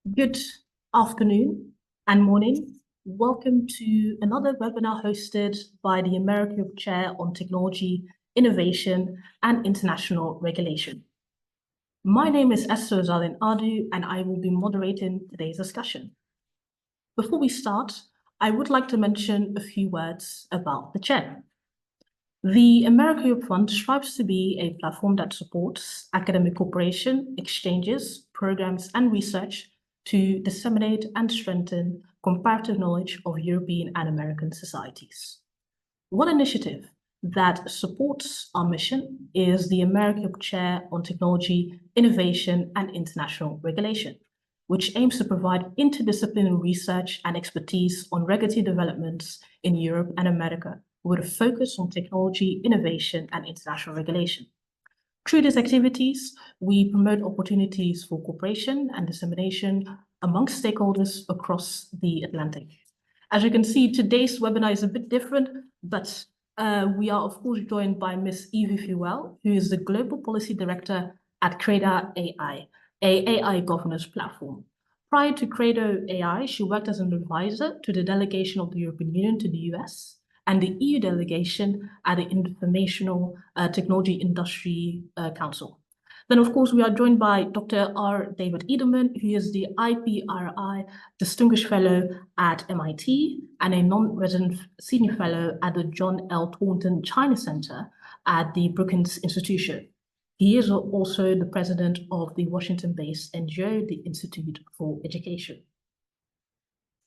Good afternoon and morning. Welcome to another webinar hosted by the American Chair on Technology, Innovation and International Regulation. My name is Esther Zalin Adu, and I will be moderating today's discussion. Before we start, I would like to mention a few words about the chair. The America Europe Fund strives to be a platform that supports academic cooperation, exchanges, programs, and research to disseminate and strengthen comparative knowledge of European and American societies. One initiative that supports our mission is the America Europe Chair on Technology, Innovation, and International Regulation, which aims to provide interdisciplinary research and expertise on regulatory developments in Europe and America, with a focus on technology, innovation, and international regulation. Through these activities, we promote opportunities for cooperation and dissemination amongst stakeholders across the Atlantic. As you can see, today's webinar is a bit different, but we are of course joined by Ms. Evie Fuel, who is the Global Policy Director at Credo AI, a AI governance platform. Prior to Credo AI, she worked as an advisor to the delegation of the European Union to the US and the EU delegation at the Informational Technology Industry Council. Then, of course, we are joined by Dr. R. David Edelman, who is the IPRI Distinguished Fellow at MIT and a non-resident senior fellow at the John L. Thornton China Center at the Brookings Institution. He is also the president of the Washington-based NGO, the Institute for Education.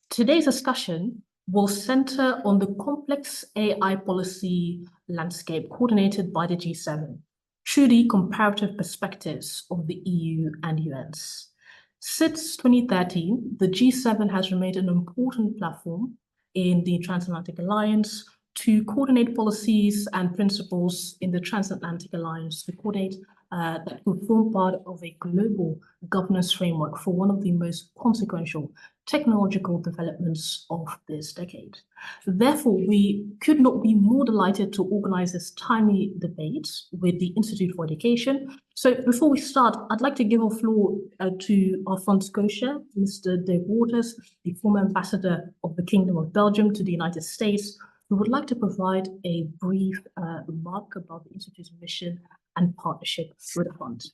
Today's discussion will center on the complex AI policy landscape coordinated by the G7 through the comparative perspectives of the EU and US. Since 2013, the G7 has remained an important platform in the Transatlantic Alliance to coordinate policies and principles in the Transatlantic Alliance to coordinate that will form part of a global governance framework for one of the most consequential technological developments of this decade. Therefore, we could not be more delighted to organize this timely debate with the Institute for Education. So before we start, I'd like to give a floor to our fund's co-chair, Mr. De Waters, the former ambassador of the Kingdom of Belgium to the United States, who would like to provide a brief remark about the Institute's mission and partnership with the fund.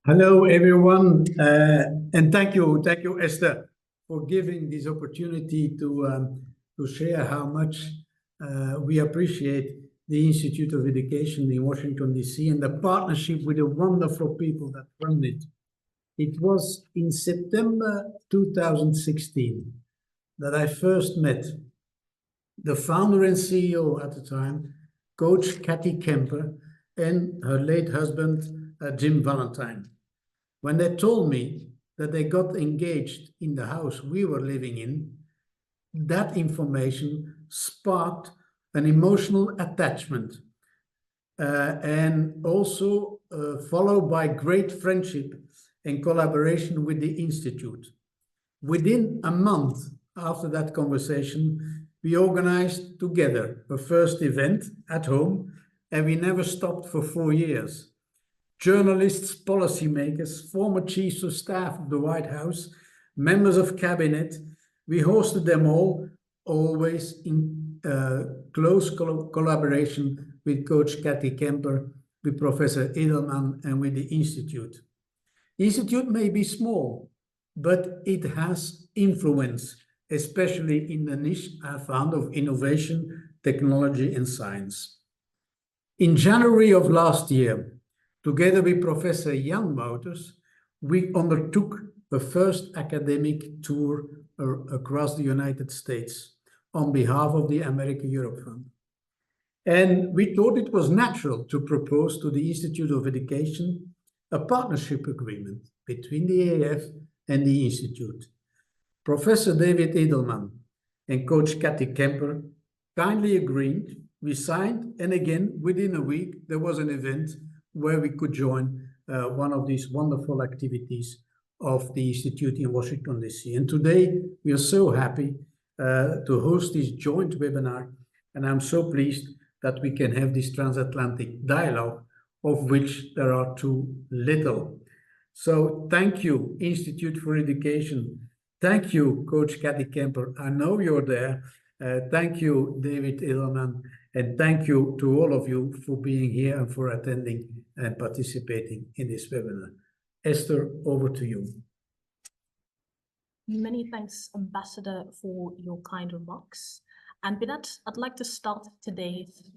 Hello, everyone, and thank you, Esther, for giving this opportunity to share how much we appreciate the Institute of Education in Washington, D.C. and the partnership with the wonderful people that run it. It was in September 2016 that I first met the founder and CEO at the time, Coach Kathy Kemper, and her late husband, Jim Valentine. When they told me that they got engaged in the house we were living in, that information sparked an emotional attachment and also followed by great friendship and collaboration with the Institute. Within a month after that conversation, we organized together a first event at home, and we never stopped for 4 years. Journalists, policymakers, former chiefs of staff of the White House, members of cabinet, we hosted them all, always in close collaboration with Coach Kathy Kemper, with Professor Edelman, and with the Institute. The Institute may be small, but it has influence, especially in the niche I found of innovation, technology, and science. In January of last year, together with Professor Jan Wouters, we undertook the first academic tour across the United States on behalf of the America Europe Fund. And we thought it was natural to propose to the Institute of Education a partnership agreement between the AF and the Institute. Professor David Edelman and Coach Kathy Kemper kindly agreed. We signed, and again, within a week, there was an event where we could join one of these wonderful activities of the Institute in Washington, D.C. And today, we are so happy to host this joint webinar, and I'm so pleased that we can have this transatlantic dialogue, of which there are too little. So thank you, Institute for Education. Thank you, Coach Kathy Kemper. I know you're there. Thank you, David Edelman. And thank you to all of you for being here and for attending and participating in this webinar. Esther, over to you. Many thanks, Ambassador, for your kind remarks. And with that, I'd like to start today's.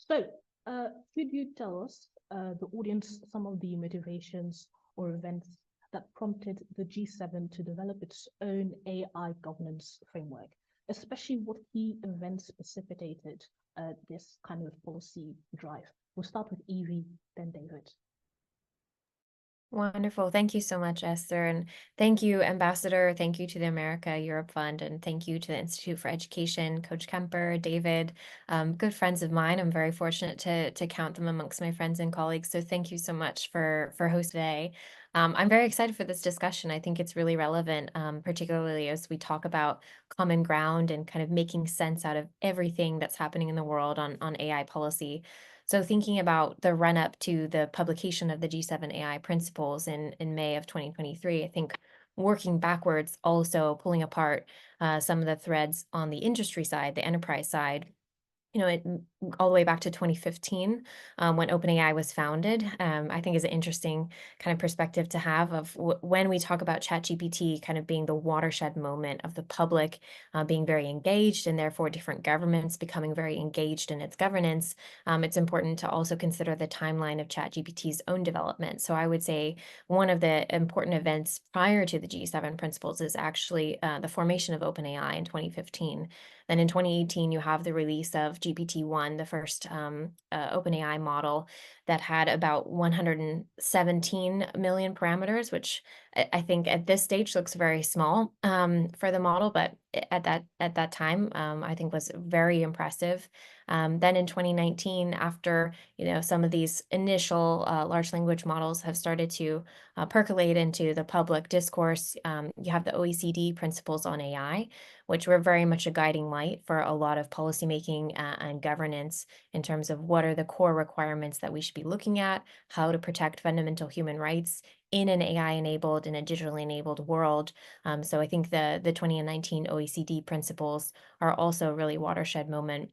Could you tell us, the audience, some of the motivations or events that prompted the G7 to develop its own AI governance framework, especially what key events precipitated this kind of policy drive? We'll start with Evie, then David. Wonderful. Thank you so much, Esther. And thank you, Ambassador. Thank you to the America Europe Fund. And thank you to the Institute for Education, Coach Kemper, David, good friends of mine. I'm very fortunate to count them amongst my friends and colleagues. So thank you so much for hosting today. I'm very excited for this discussion. I think it's really relevant, particularly as we talk about common ground and kind of making sense out of everything that's happening in the world on AI policy. So thinking about the run up to the publication of the G7 AI principles in May of 2023, I think working backwards, also pulling apart some of the threads on the industry side, the enterprise side, all the way back to 2015 when OpenAI was founded, I think is an interesting kind of perspective to have of when we talk about ChatGPT kind of being the watershed moment of the public being very engaged and therefore different governments becoming very engaged in its governance. It's important to also consider the timeline of ChatGPT's own development. So I would say one of the important events prior to the G7 principles is actually the formation of OpenAI in 2015. Then in 2018, you have the release of GPT-1, the first OpenAI model that had about 117 million parameters, which I think at this stage looks very small for the model, but at that time, I think was very impressive. Then in 2019, after some of these initial large language models have started to percolate into the public discourse, you have the OECD principles on AI, which were very much a guiding light for a lot of policymaking and governance in terms of what are the core requirements that we should be looking at, how to protect fundamental human rights in an AI-enabled and a digitally enabled world. So I think the 2019 OECD principles are also a really watershed moment.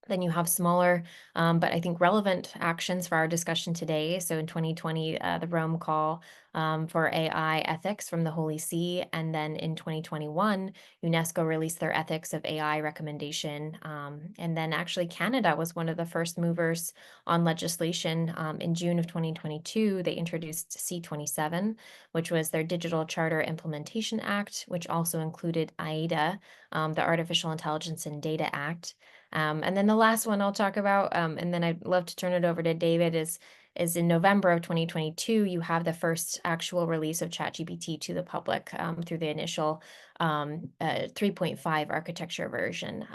Then you have smaller, but I think relevant actions for our discussion today. So in 2020, the Rome Call for AI ethics from the Holy See. And then in 2021, UNESCO released their Ethics of AI recommendation. And then actually Canada was one of the first movers on legislation. In June of 2022, they introduced C27, which was their Digital Charter Implementation Act, which also included AIDA, the Artificial Intelligence and Data Act. And then the last one I'll talk about, and then I'd love to turn it over to David, is in November of 2022, you have the first actual release of ChatGPT to the public through the initial 3.5 architecture version.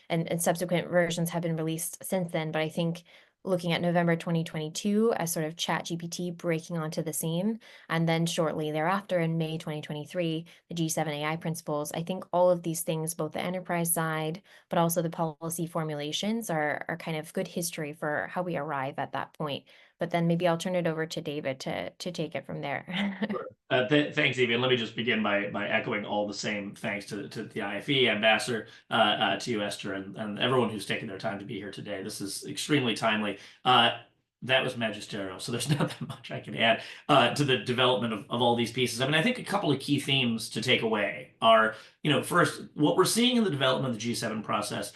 And subsequent versions have been released since then, but I think looking at November 2022 as sort of ChatGPT breaking onto the scene, and then shortly thereafter in May 2023, the G7 AI principles, I think all of these things, both the enterprise side, but also the policy formulations are kind of good history for how we arrive at that point. But then maybe I'll turn it over to David to take it from there. Thanks, Evie. And let me just begin by echoing all the same thanks to the IFE, Ambassador, to you, Esther, and everyone who's taken their time to be here today. This is extremely timely. That was magisterial, so there's not that much I can add to the development of all these pieces. I mean, I think a couple of key themes to take away are, first, what we're seeing in the development of the G7 process,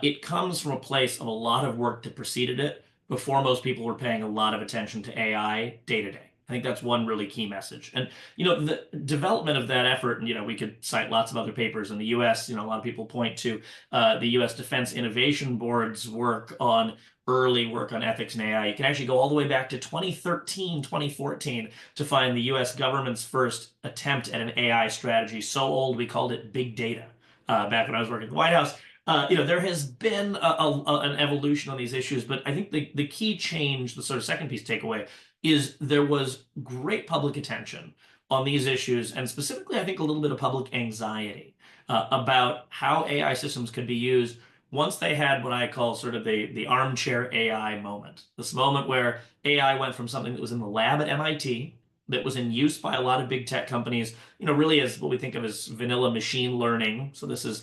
it comes from a place of a lot of work that preceded it before most people were paying a lot of attention to AI day to day. I think that's one really key message. And, the development of that effort, and, we could cite lots of other papers in the US, a lot of people point to the US Defense Innovation Board's work on early work on ethics in AI. You can actually go all the way back to 2013, 2014 to find the US government's first attempt at an AI strategy. So old, we called it big data back when I was working at the White House. There has been an evolution on these issues, but I think the key change, the sort of second piece takeaway, is there was great public attention on these issues, and specifically, I think, a little bit of public anxiety about how AI systems could be used once they had what I call sort of the armchair AI moment. This moment where AI went from something that was in the lab at MIT that was in use by a lot of big tech companies, really as what we think of as vanilla machine learning. So this is,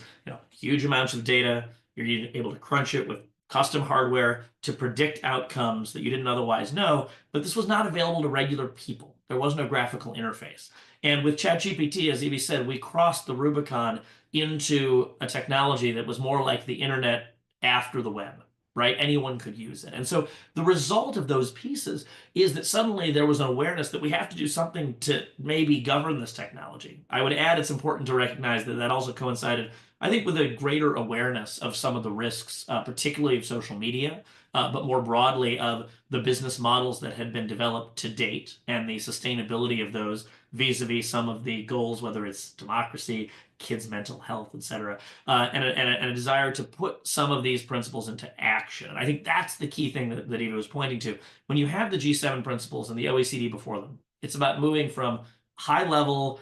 huge amounts of data. You're able to crunch it with custom hardware to predict outcomes that you didn't otherwise know, but this was not available to regular people. There wasn't a graphical interface. And with ChatGPT, as Evie said, we crossed the Rubicon into a technology that was more like the internet after the web, right? Anyone could use it. And so the result of those pieces is that suddenly there was an awareness that we have to do something to maybe govern this technology. I would add it's important to recognize that that also coincided, I think, with a greater awareness of some of the risks, particularly of social media, but more broadly of the business models that had been developed to date and the sustainability of those vis-a-vis some of the goals, whether it's democracy, kids' mental health, et cetera, and a desire to put some of these principles into action. And I think that's the key thing that Eva was pointing to. When you have the G7 principles and the OECD before them, it's about moving from high-level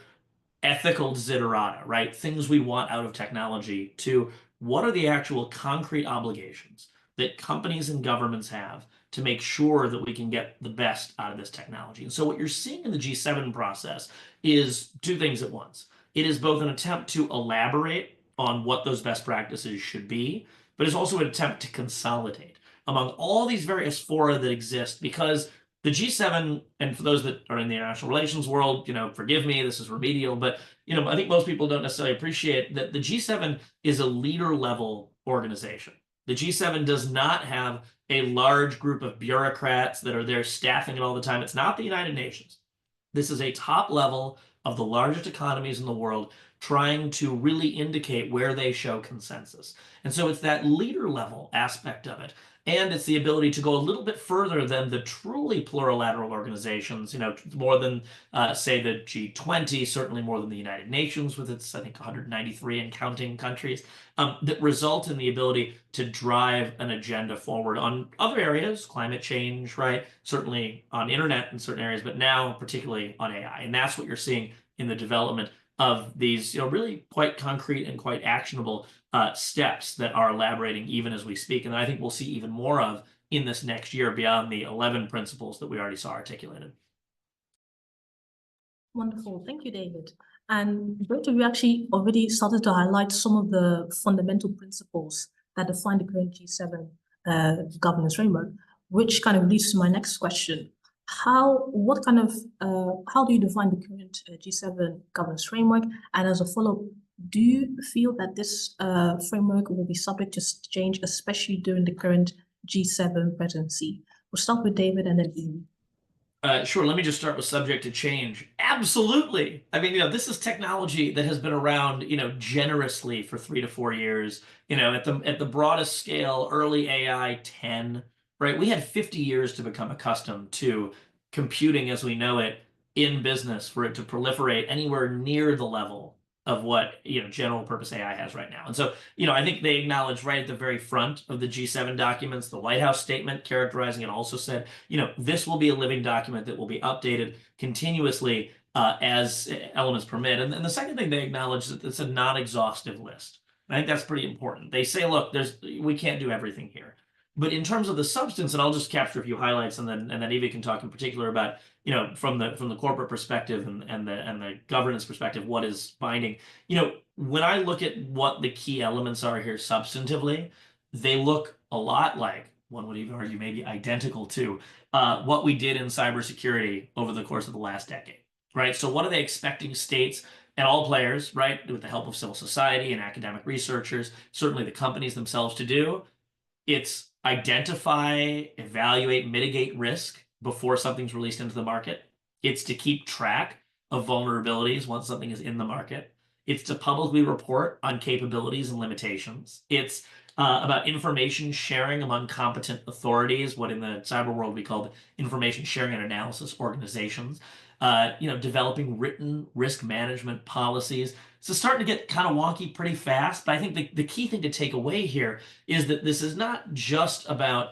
ethical desiderata, right? Things we want out of technology, to what are the actual concrete obligations that companies and governments have to make sure that we can get the best out of this technology. And so what you're seeing in the G7 process is two things at once. It is both an attempt to elaborate on what those best practices should be, but it's also an attempt to consolidate among all these various fora that exist, because the G7, and for those that are in the international relations world, forgive me, this is remedial, but I think most people don't necessarily appreciate that the G7 is a leader level organization. The G7 does not have a large group of bureaucrats that are there staffing it all the time. It's not the United Nations. This is a top level of the largest economies in the world trying to really indicate where they show consensus. And so it's that leader level aspect of it. And it's the ability to go a little bit further than the truly plurilateral organizations, more than, say, the G20, certainly more than the United Nations with its, I think, 193 and counting countries, that result in the ability to drive an agenda forward on other areas, climate change, right? Certainly on internet in certain areas, but now particularly on AI. And that's what you're seeing in the development of these, really quite concrete and quite actionable steps that are elaborating even as we speak. And I think we'll see even more of in this next year beyond the 11 principles that we already saw articulated. Wonderful. Thank you, David. And both of you actually already started to highlight some of the fundamental principles that define the current G7 governance framework, which kind of leads to my next question. How do you define the current G7 governance framework? And as a follow-up, do you feel that this framework will be subject to change, especially during the current G7 presidency? We'll start with David and then Eve. Sure. Let me just start with subject to change. Absolutely. I mean, this is technology that has been around, generously for 3 to 4 years. At the broadest scale, early AI 10, right? We had 50 years to become accustomed to computing as we know it in business for it to proliferate anywhere near the level of what general purpose AI has right now. And so I think they acknowledge right at the very front of the G7 documents, the White House statement characterizing it also said, this will be a living document that will be updated continuously as elements permit. And the second thing they acknowledge is that it's a non-exhaustive list. And I think that's pretty important. They say, look, we can't do everything here. But in terms of the substance, and I'll just capture a few highlights, and then Eva can talk in particular about from the corporate perspective and the governance perspective, what is binding. When I look at what the key elements are here substantively, they look a lot like, one would even argue maybe identical to what we did in cybersecurity over the course of the last decade, right? So what are they expecting states and all players, right, with the help of civil society and academic researchers, certainly the companies themselves, to do? It's identify, evaluate, mitigate risk before something's released into the market. It's to keep track of vulnerabilities once something is in the market. It's to publicly report on capabilities and limitations. It's about information sharing among competent authorities, what in the cyber world we call information sharing and analysis organizations. Developing written risk management policies. So starting to get kind of wonky pretty fast, but I think the key thing to take away here is that this is not just about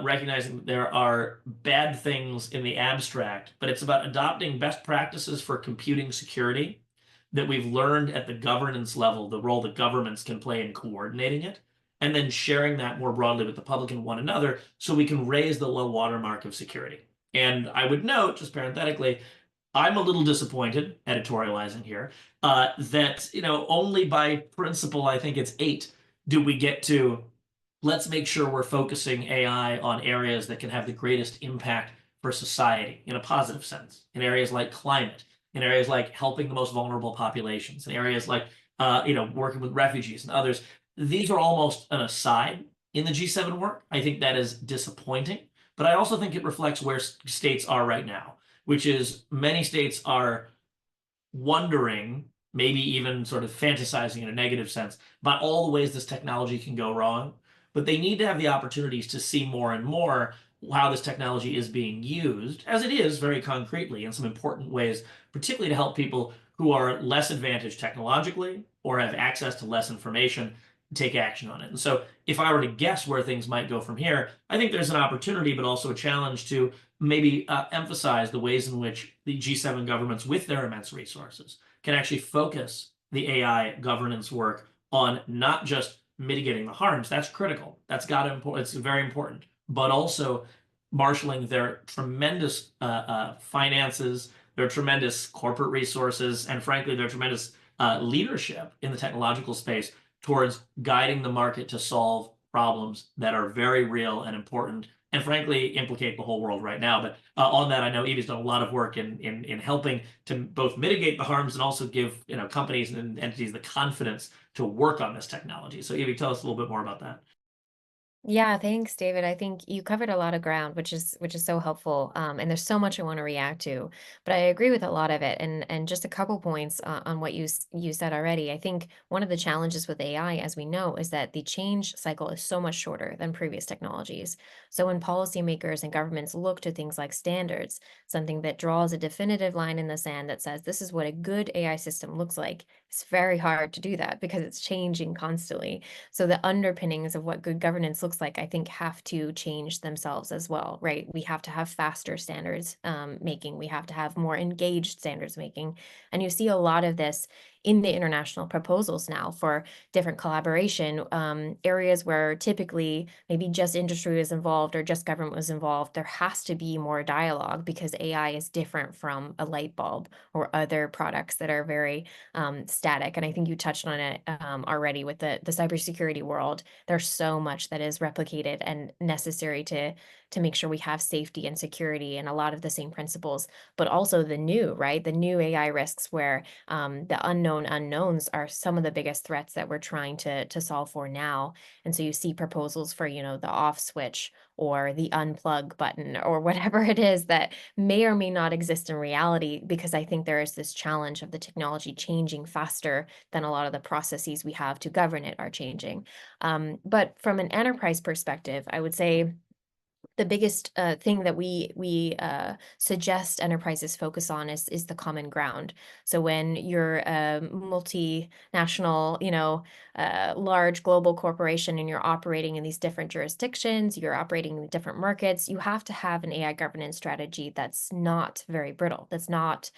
recognizing that there are bad things in the abstract, but it's about adopting best practices for computing security that we've learned at the governance level, the role that governments can play in coordinating it, and then sharing that more broadly with the public and one another so we can raise the low watermark of security. And I would note, just parenthetically, I'm a little disappointed, editorializing here, that, only by principle, I think it's 8, do we get to let's make sure we're focusing AI on areas that can have the greatest impact for society in a positive sense, in areas like climate, in areas like helping the most vulnerable populations, in areas like, working with refugees and others. These are almost an aside in the G7 work. I think that is disappointing, but I also think it reflects where states are right now, which is many states are wondering, maybe even sort of fantasizing in a negative sense, about all the ways this technology can go wrong. But they need to have the opportunities to see more and more how this technology is being used, as it is very concretely in some important ways, particularly to help people who are less advantaged technologically or have access to less information take action on it. And so, if I were to guess where things might go from here, I think there's an opportunity, but also a challenge to maybe emphasize the ways in which the G7 governments, with their immense resources, can actually focus the AI governance work on not just mitigating the harms. That's critical. That's got to important. It's very important, but also marshaling their tremendous finances, their tremendous corporate resources, and frankly, their tremendous leadership in the technological space towards guiding the market to solve problems that are very real and important, and frankly implicate the whole world right now. But on that, I know Evie's done a lot of work in helping to both mitigate the harms and also give companies and entities the confidence to work on this technology. So Evie, tell us a little bit more about that. Yeah, thanks, David. I think you covered a lot of ground, which is so helpful. And there's so much I want to react to, but I agree with a lot of it. And just a couple points on what you said already. I think one of the challenges with AI, as we know, is that the change cycle is so much shorter than previous technologies. So when policymakers and governments look to things like standards, something that draws a definitive line in the sand that says this is what a good AI system looks like, it's very hard to do that because it's changing constantly. So the underpinnings of what good governance looks like, I think, have to change themselves as well, right? We have to have faster standards making. We have to have more engaged standards making. And you see a lot of this in the international proposals now for different collaboration areas where typically maybe just industry was involved or just government was involved. There has to be more dialogue because AI is different from a light bulb or other products that are very static. And I think you touched on it already with the cybersecurity world. There's so much that is replicated and necessary to make sure we have safety and security and a lot of the same principles, but also the new, right? The new AI risks where the unknown unknowns are some of the biggest threats that we're trying to solve for now. And so you see proposals for, the off switch or the unplug button or whatever it is that may or may not exist in reality, because I think there is this challenge of the technology changing faster than a lot of the processes we have to govern it are changing. But from an enterprise perspective, I would say the biggest thing that we suggest enterprises focus on is the common ground. So when you're a multinational, large global corporation and you're operating in these different jurisdictions, you're operating in different markets, you have to have an AI governance strategy that's not very brittle, that's not,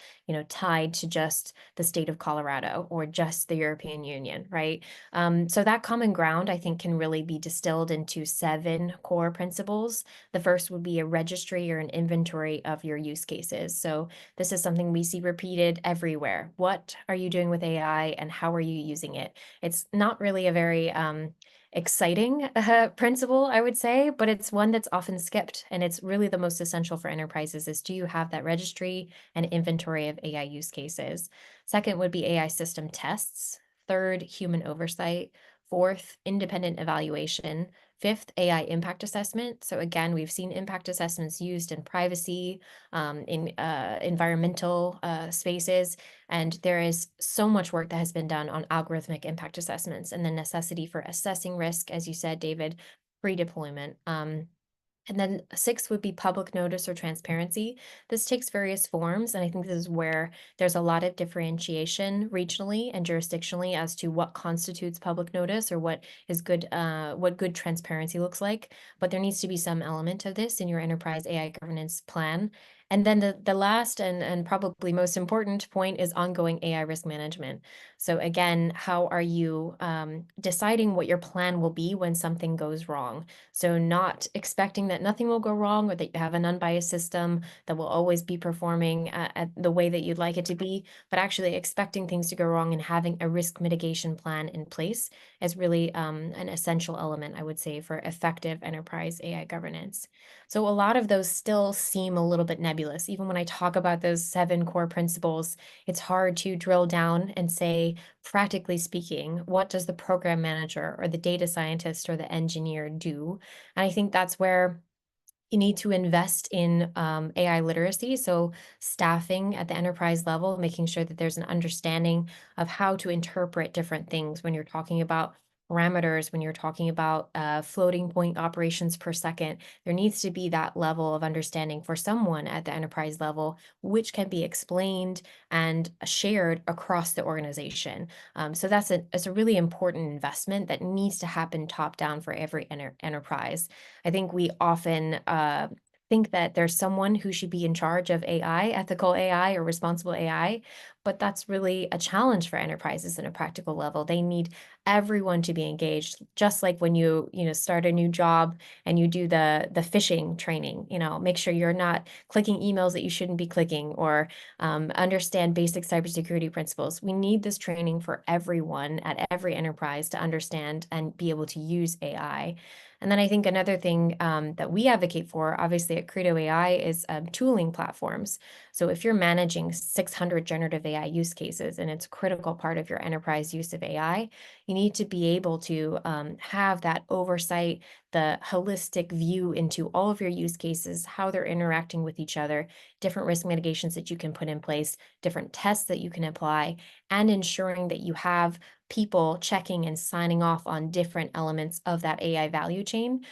tied to just the state of Colorado or just the European Union, right? So that common ground, I think, can really be distilled into 7 core principles. The first would be a registry or an inventory of your use cases. So this is something we see repeated everywhere. What are you doing with AI and how are you using it? It's not really a very exciting principle, I would say, but it's one that's often skipped. And it's really the most essential for enterprises is, do you have that registry and inventory of AI use cases? Second would be AI system tests. Third, human oversight. Fourth, independent evaluation. Fifth, AI impact assessment. So again, we've seen impact assessments used in privacy, in environmental spaces, and there is so much work that has been done on algorithmic impact assessments and the necessity for assessing risk, as you said, David, pre-deployment. And then 6 would be public notice or transparency. This takes various forms, and I think this is where there's a lot of differentiation regionally and jurisdictionally as to what constitutes public notice or what is good, what good transparency looks like. But there needs to be some element of this in your enterprise AI governance plan. And then the last and probably most important point is ongoing AI risk management. So again, how are you deciding what your plan will be when something goes wrong? So not expecting that nothing will go wrong or that you have an unbiased system that will always be performing at the way that you'd like it to be, but actually expecting things to go wrong and having a risk mitigation plan in place is really an essential element, I would say, for effective enterprise AI governance. So a lot of those still seem a little bit nebulous. Even when I talk about those 7 core principles, it's hard to drill down and say, practically speaking, what does the program manager or the data scientist or the engineer do? And I think that's where you need to invest in AI literacy. So staffing at the enterprise level, making sure that there's an understanding of how to interpret different things when you're talking about parameters, when you're talking about floating point operations per second. There needs to be that level of understanding for someone at the enterprise level, which can be explained and shared across the organization. So that's a really important investment that needs to happen top down for every enterprise. I think we often think that there's someone who should be in charge of AI, ethical AI or responsible AI, but that's really a challenge for enterprises in a practical level. They need everyone to be engaged, just like when you start a new job and you do the phishing training. Make sure you're not clicking emails that you shouldn't be clicking, or understand basic cybersecurity principles. We need this training for everyone at every enterprise to understand and be able to use AI. And then I think another thing that we advocate for, obviously at Credo AI, is tooling platforms. So if you're managing 600 generative AI use cases and it's a critical part of your enterprise use of AI, you need to be able to have that oversight, the holistic view into all of your use cases, how they're interacting with each other, different risk mitigations that you can put in place, different tests that you can apply, and ensuring that you have people checking and signing off on different elements of that AI value chain,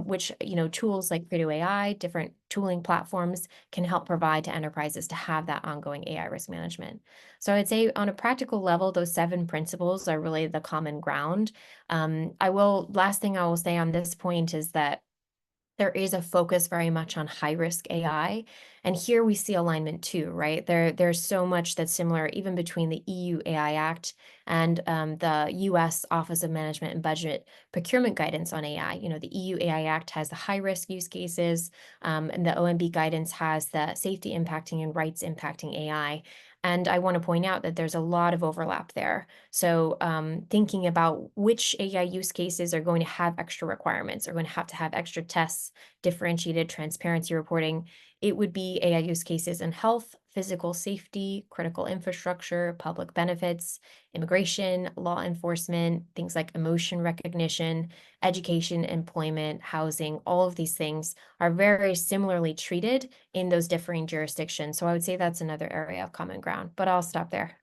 which tools like Credo AI, different tooling platforms can help provide to enterprises to have that ongoing AI risk management. So I'd say on a practical level, those 7 principles are really the common ground. Last thing I will say on this point is that there is a focus very much on high risk AI. And here we see alignment too, right? There's so much that's similar even between the EU AI Act and the US Office of Management and Budget procurement guidance on AI. The EU AI Act has the high risk use cases, and the OMB guidance has the safety impacting and rights impacting AI. And I want to point out that there's a lot of overlap there. So thinking about which AI use cases are going to have extra requirements, are going to have extra tests, differentiated transparency reporting, it would be AI use cases in health, physical safety, critical infrastructure, public benefits, immigration, law enforcement, things like emotion recognition, education, employment, housing. All of these things are very similarly treated in those differing jurisdictions. So I would say that's another area of common ground, but I'll stop there.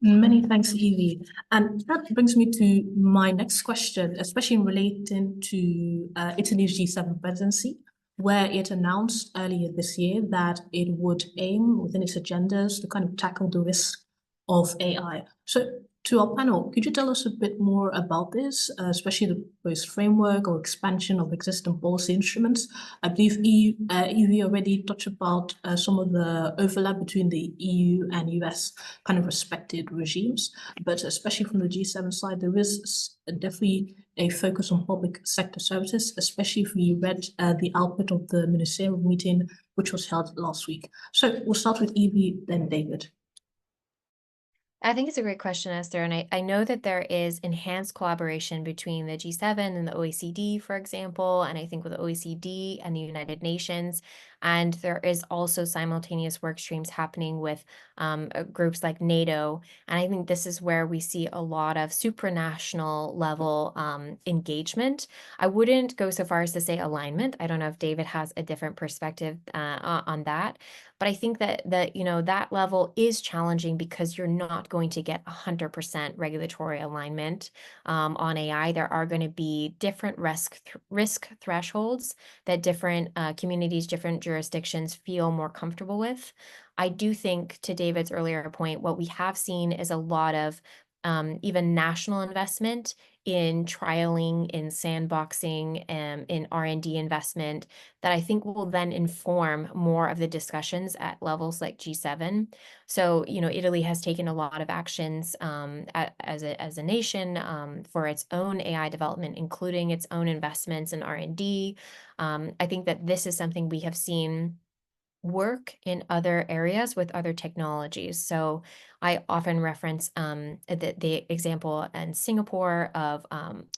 Many thanks, Evie. And that brings me to my next question, especially relating to Italy's G7 presidency, where it announced earlier this year that it would aim within its agendas to kind of tackle the risk of AI. So to our panel, could you tell us a bit more about this, especially the proposed framework or expansion of existing policy instruments? I believe Evie already touched about some of the overlap between the EU and US kind of respected regimes, but especially from the G7 side, there is definitely a focus on public sector services, especially if we read the output of the ministerial meeting, which was held last week. So we'll start with Evie, then David. I think it's a great question, Esther. And I know that there is enhanced collaboration between the G7 and the OECD, for example, and I think with the OECD and the United Nations. And there is also simultaneous work streams happening with groups like NATO. And I think this is where we see a lot of supranational level engagement. I wouldn't go so far as to say alignment. I don't know if David has a different perspective on that. But I think that that level is challenging because you're not going to get 100% regulatory alignment on AI. There are going to be different risk thresholds that different communities, different jurisdictions feel more comfortable with. I do think, to David's earlier point, what we have seen is a lot of even national investment in trialing, in sandboxing, in R&D investment that I think will then inform more of the discussions at levels like G7. So, Italy has taken a lot of actions as a nation for its own AI development, including its own investments in R&D. I think that this is something we have seen work in other areas with other technologies. So I often reference the example in Singapore of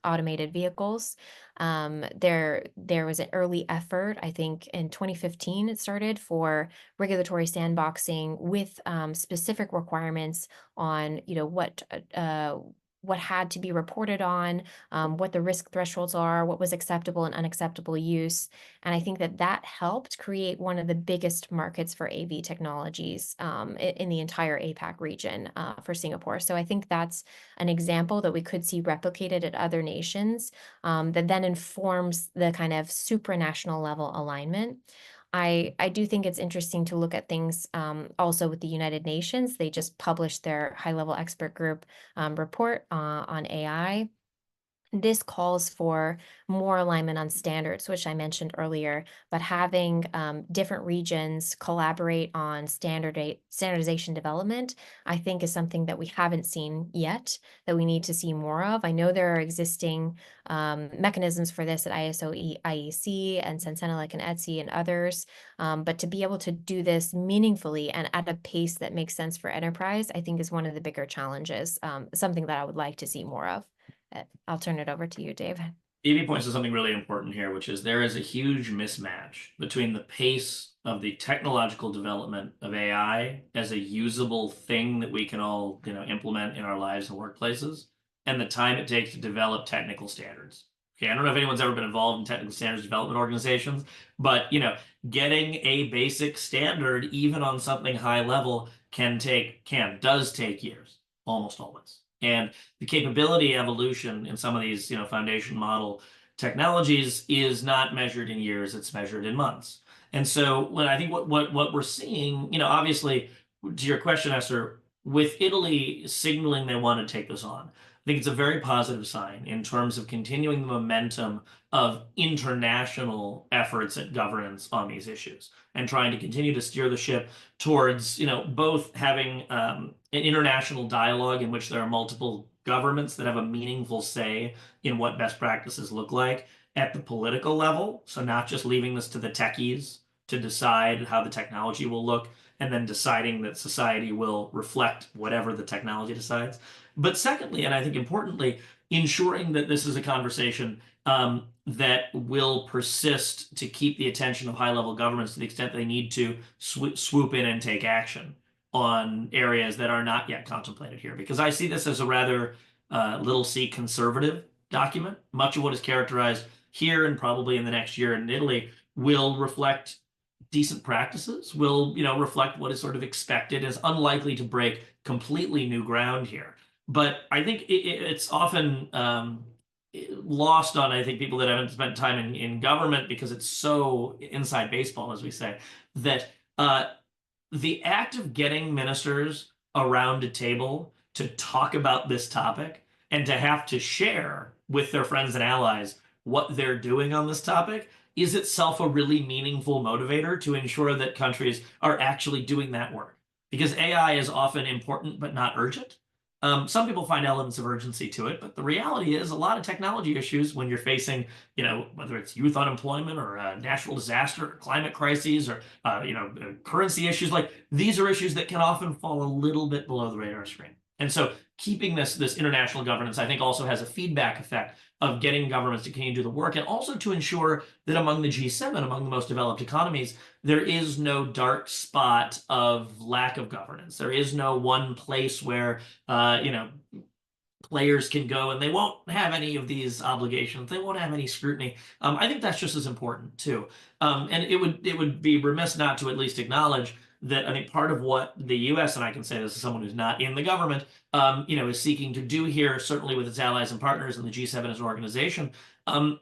automated vehicles. There was an early effort, I think in 2015 it started, for regulatory sandboxing with specific requirements on what had to be reported on, what the risk thresholds are, what was acceptable and unacceptable use. And I think that helped create one of the biggest markets for AV technologies in the entire APAC region for Singapore. So I think that's an example that we could see replicated at other nations that then informs the kind of supranational level alignment. I do think it's interesting to look at things also with the United Nations. They just published their high-level expert group report on AI. This calls for more alignment on standards, which I mentioned earlier, but having different regions collaborate on standardization development, I think is something that we haven't seen yet, that we need to see more of. I know there are existing mechanisms for this at ISO IEC and Sensenelec and ETSI and others, but to be able to do this meaningfully and at a pace that makes sense for enterprise, I think is one of the bigger challenges, something that I would like to see more of. I'll turn it over to you, Dave. Evie points to something really important here, which is there is a huge mismatch between the pace of the technological development of AI as a usable thing that we can all, implement in our lives and workplaces, and the time it takes to develop technical standards. Okay, I don't know if anyone's ever been involved in technical standards development organizations, but getting a basic standard, even on something high level, does take years, almost always. And the capability evolution in some of these, foundation model technologies is not measured in years; it's measured in months. And so, when I think what we're seeing, obviously, to your question, Esther, with Italy signaling they want to take this on, I think it's a very positive sign in terms of continuing the momentum of international efforts at governance on these issues and trying to continue to steer the ship towards, both having an international dialogue in which there are multiple governments that have a meaningful say in what best practices look like at the political level. So not just leaving this to the techies to decide how the technology will look and then deciding that society will reflect whatever the technology decides. But secondly, and I think importantly, ensuring that this is a conversation that will persist to keep the attention of high-level governments to the extent they need to swoop in and take action on areas that are not yet contemplated here. Because I see this as a rather little c conservative document. Much of what is characterized here and probably in the next year in Italy will reflect decent practices, will reflect what is sort of expected, is unlikely to break completely new ground here. But I think it's often lost on, I think, people that haven't spent time in government because it's so inside baseball, as we say, that the act of getting ministers around a table to talk about this topic and to have to share with their friends and allies what they're doing on this topic is itself a really meaningful motivator to ensure that countries are actually doing that work. Because AI is often important but not urgent. Some people find elements of urgency to it, but the reality is a lot of technology issues when you're facing, whether it's youth unemployment or natural disaster or climate crises or, currency issues, like these are issues that can often fall a little bit below the radar screen. And so keeping this international governance, I think, also has a feedback effect of getting governments to continue to do the work and also to ensure that among the G7, among the most developed economies, there is no dark spot of lack of governance. There is no one place where, players can go and they won't have any of these obligations. They won't have any scrutiny. I think that's just as important too. And it would be remiss not to at least acknowledge that I think part of what the U.S., and I can say this as someone who's not in the government, is seeking to do here, certainly with its allies and partners in the G7 as an organization, the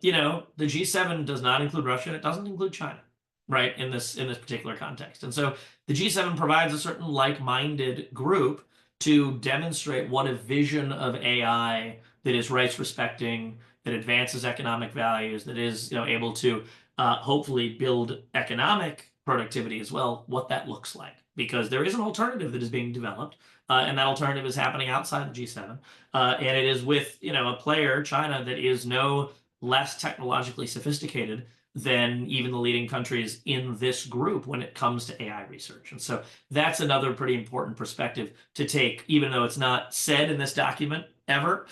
G7 does not include Russia, and it doesn't include China, right, in this particular context. And so the G7 provides a certain like-minded group to demonstrate what a vision of AI that is rights respecting, that advances economic values, that is able to hopefully build economic productivity as well, what that looks like. Because there is an alternative that is being developed, and that alternative is happening outside the G7. And it is with a player, China, that is no less technologically sophisticated than even the leading countries in this group when it comes to AI research. And so that's another pretty important perspective to take, even though it's not said in this document ever,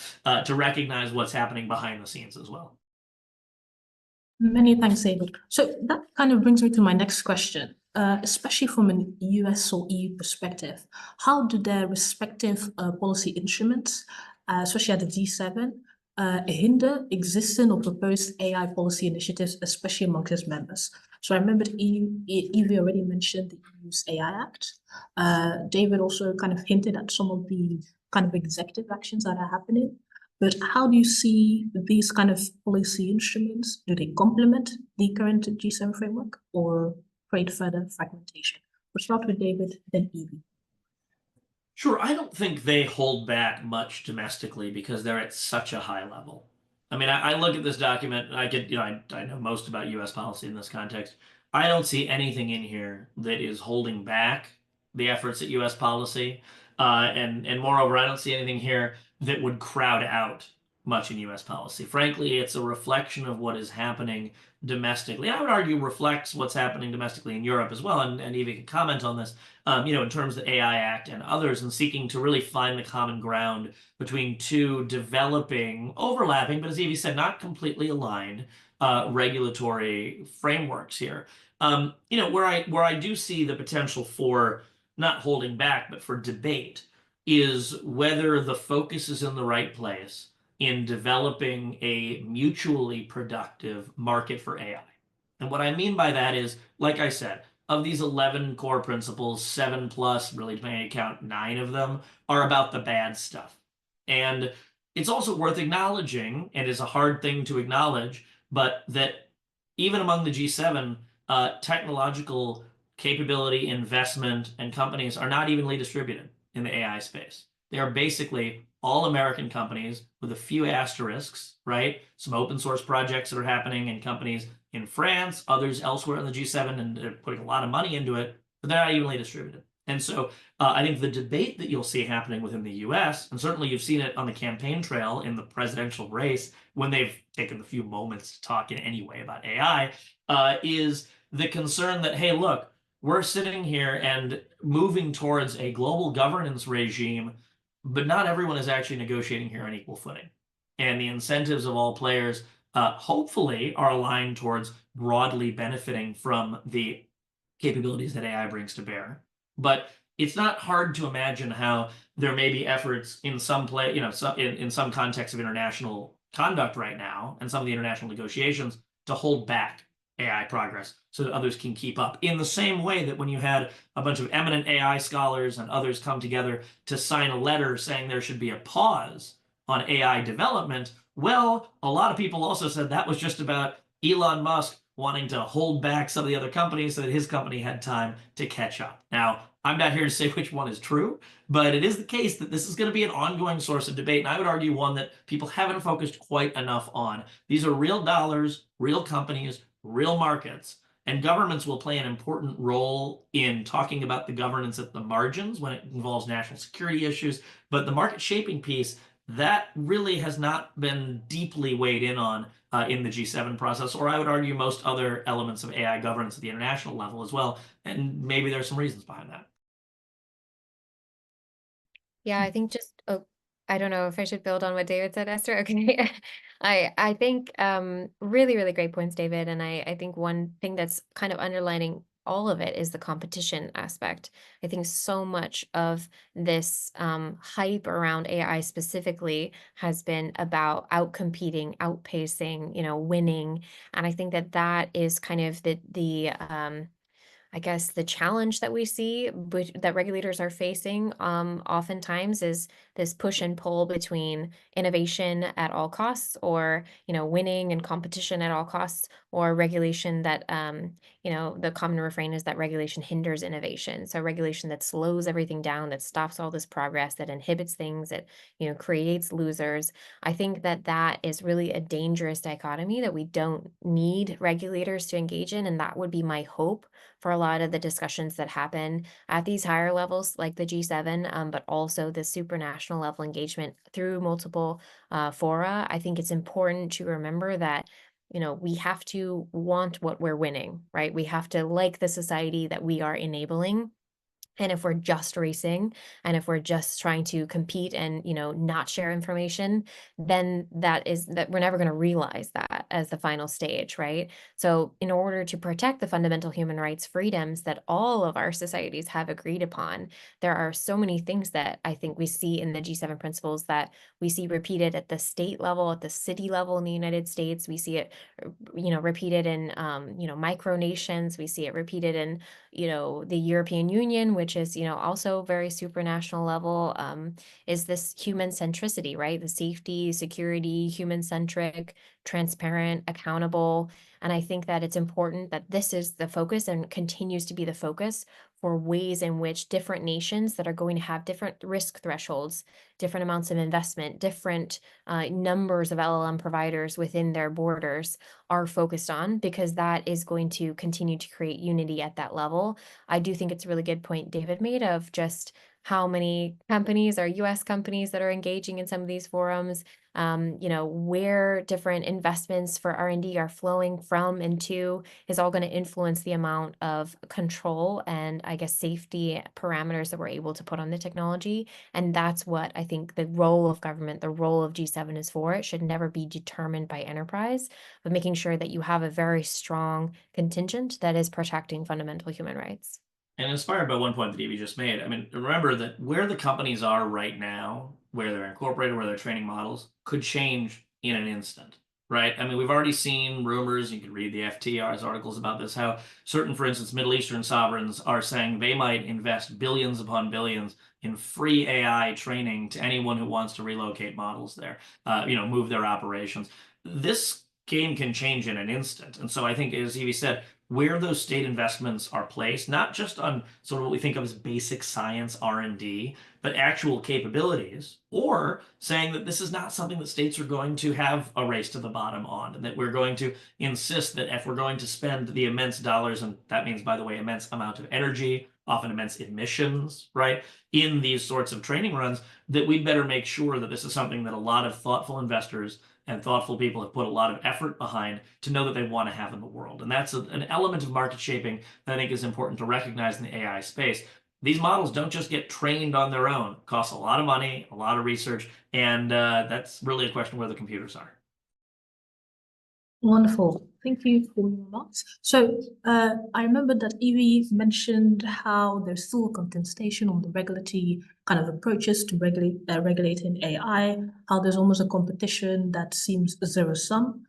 to recognize what's happening behind the scenes as well. Many thanks, David. So that kind of brings me to my next question, especially from an US or EU perspective. How do their respective policy instruments, especially at the G7, hinder existing or proposed AI policy initiatives, especially amongst its members? So I remember Evie already mentioned the EU's AI Act. David also kind of hinted at some of the kind of executive actions that are happening. But how do you see these kind of policy instruments? Do they complement the current G7 framework or create further fragmentation? We'll start with David, then Evie. Sure, I don't think they hold back much domestically because they're at such a high level. I mean, I look at this document and I know most about US policy in this context. I don't see anything in here that is holding back the efforts at US policy. And moreover, I don't see anything here that would crowd out much in US policy. Frankly, it's a reflection of what is happening domestically. I would argue reflects what's happening domestically in Europe as well. And Evie can comment on this, in terms of the AI Act and others, and seeking to really find the common ground between two developing, overlapping, but as Evie said, not completely aligned regulatory frameworks here. Where I do see the potential for not holding back, but for debate is whether the focus is in the right place in developing a mutually productive market for AI. And what I mean by that is, like I said, of these 11 core principles, 7 plus, really depending on your count, 9 of them are about the bad stuff. And it's also worth acknowledging, and it's a hard thing to acknowledge, but that even among the G7, technological capability, investment, and companies are not evenly distributed in the AI space. They are basically all American companies with a few asterisks, right? Some open source projects that are happening in companies in France, others elsewhere in the G7, and they're putting a lot of money into it, but they're not evenly distributed. And so I think the debate that you'll see happening within the US, and certainly you've seen it on the campaign trail in the presidential race when they've taken a few moments to talk in any way about AI, is the concern that, hey, look, we're sitting here and moving towards a global governance regime, but not everyone is actually negotiating here on equal footing. And the incentives of all players hopefully are aligned towards broadly benefiting from the capabilities that AI brings to bear. But it's not hard to imagine how there may be efforts in some in some context of international conduct right now and some of the international negotiations to hold back AI progress so that others can keep up. In the same way that when you had a bunch of eminent AI scholars and others come together to sign a letter saying there should be a pause on AI development, well, a lot of people also said that was just about Elon Musk wanting to hold back some of the other companies so that his company had time to catch up. Now, I'm not here to say which one is true, but it is the case that this is going to be an ongoing source of debate, and I would argue one that people haven't focused quite enough on. These are real dollars, real companies, real markets, and governments will play an important role in talking about the governance at the margins when it involves national security issues, but the market shaping piece, that really has not been deeply weighed in on in the G7 process, or I would argue most other elements of AI governance at the international level as well. And maybe there's some reasons behind that. Yeah, I think just, I don't know if I should build on what David said, Esther. Okay. I think really, really great points, David. And I think one thing that's kind of underlining all of it is the competition aspect. I think so much of this hype around AI specifically has been about outcompeting, outpacing, winning. And I think that is kind of the I guess the challenge that we see, that regulators are facing, oftentimes is this push and pull between innovation at all costs, or winning and competition at all costs, or regulation that the common refrain is that regulation hinders innovation. So regulation that slows everything down, that stops all this progress, that inhibits things, that creates losers. I think that that is really a dangerous dichotomy that we don't need regulators to engage in, and that would be my hope for a lot of the discussions that happen at these higher levels, like the G7, but also the supranational level engagement through multiple fora. I think it's important to remember that we have to want what we're winning, right? We have to like the society that we are enabling. And if we're just racing, and if we're just trying to compete and not share information, then that we're never going to realize that as the final stage, right? So in order to protect the fundamental human rights freedoms that all of our societies have agreed upon, there are so many things that I think we see in the G7 principles that we see repeated at the state level, at the city level in the United States. We see it repeated in micronations. We see it repeated in the European Union, which is, also very supranational level, is this human centricity, right? The safety, security, human centric, transparent, accountable. And I think that it's important that this is the focus and continues to be the focus for ways in which different nations that are going to have different risk thresholds, different amounts of investment, different numbers of LLM providers within their borders are focused on, because that is going to continue to create unity at that level. I do think it's a really good point David made of just how many companies are US companies that are engaging in some of these forums, where different investments for R&D are flowing from and to is all going to influence the amount of control and, I guess, safety parameters that we're able to put on the technology. And that's what I think the role of government, the role of G7 is for. It should never be determined by enterprise, but making sure that you have a very strong contingent that is protecting fundamental human rights. And inspired by one point that Evie just made, I mean, remember that where the companies are right now, where they're incorporated, where they're training models, could change in an instant, right? I mean, we've already seen rumors, you can read the FTR's articles about this, how certain, for instance, Middle Eastern sovereigns are saying they might invest billions upon billions in free AI training to anyone who wants to relocate models there, move their operations. This game can change in an instant. And so I think, as Evie said, where those state investments are placed, not just on sort of what we think of as basic science R&D, but actual capabilities, or saying that this is not something that states are going to have a race to the bottom on, and that we're going to insist that if we're going to spend the immense dollars, and that means, by the way, immense amount of energy, often immense emissions, right, in these sorts of training runs, that we'd better make sure that this is something that a lot of thoughtful investors and thoughtful people have put a lot of effort behind to know that they want to have in the world. And that's an element of market shaping that I think is important to recognize in the AI space. These models don't just get trained on their own. It costs a lot of money, a lot of research, and that's really a question where the computers are. Wonderful. Thank you for your remarks. So I remember that Evie mentioned how there's still a contestation on the regulatory kind of approaches to regulating AI, how there's almost a competition that seems zero-sum.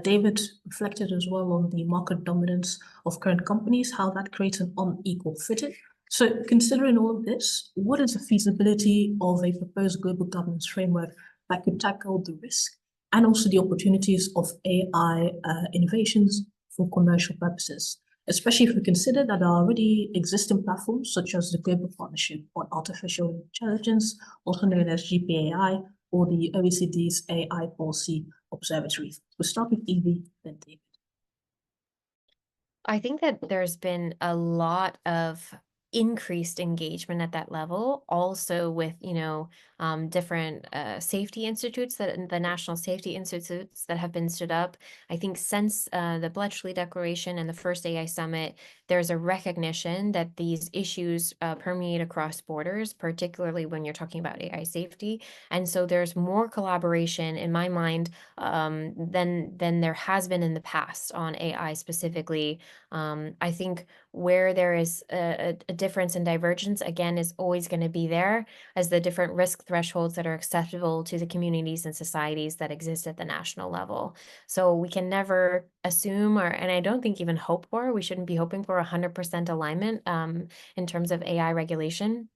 David reflected as well on the market dominance of current companies, how that creates an unequal footing. So considering all of this, what is the feasibility of a proposed global governance framework that could tackle the risk and also the opportunities of AI innovations for commercial purposes, especially if we consider that there are already existing platforms such as the Global Partnership on Artificial Intelligence, also known as GPAI, or the OECD's AI Policy Observatory. We'll start with Evie, then David. I think that there's been a lot of increased engagement at that level, also with different safety institutes, that the national safety institutes that have been stood up. I think since the Bletchley Declaration and the first AI Summit, there's a recognition that these issues permeate across borders, particularly when you're talking about AI safety. And so there's more collaboration in my mind than there has been in the past on AI specifically. I think where there is a difference and divergence, again, is always going to be there as the different risk thresholds that are acceptable to the communities and societies that exist at the national level. So we can never assume, and I don't think even hope for, we shouldn't be hoping for for 100% alignment in terms of AI regulation.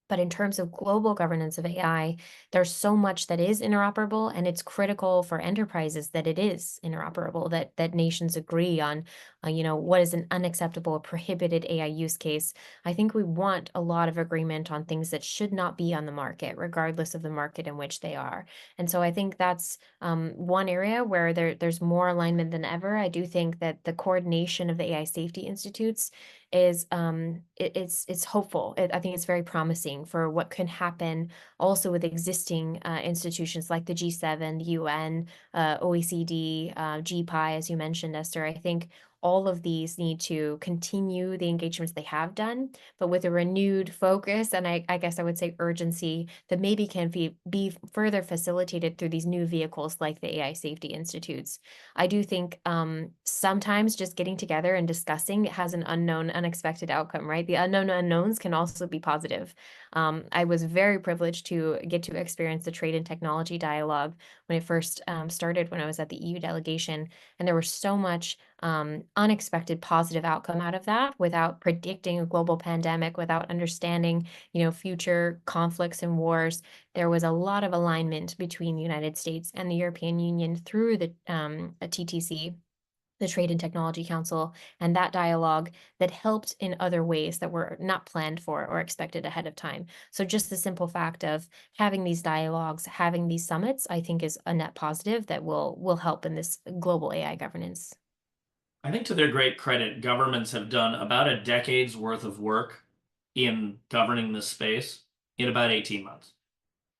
But in terms of global governance of AI, there's so much that is interoperable, and it's critical for enterprises that it is interoperable, that nations agree on, what is an unacceptable or prohibited AI use case. I think we want a lot of agreement on things that should not be on the market, regardless of the market in which they are. And so I think that's one area where there's more alignment than ever. I do think that the coordination of the AI safety institutes is it's hopeful. I think it's very promising for what can happen also with existing institutions like the G7, the UN, OECD, GPI, as you mentioned, Esther. I think all of these need to continue the engagements they have done, but with a renewed focus, and I guess I would say urgency, that maybe can be further facilitated through these new vehicles like the AI Safety Institutes. I do think sometimes just getting together and discussing has an unknown, unexpected outcome, right? The unknown unknowns can also be positive. I was very privileged to get to experience the Trade and Technology Dialogue when it first started when I was at the EU delegation, and there was so much unexpected positive outcome out of that without predicting a global pandemic, without understanding, future conflicts and wars. There was a lot of alignment between the United States and the European Union through the TTC, the Trade and Technology Council, and that dialogue that helped in other ways that were not planned for or expected ahead of time. So just the simple fact of having these dialogues, having these summits, I think is a net positive that will help in this global AI governance. I think to their great credit, governments have done about a decade's worth of work in governing this space in about 18 months.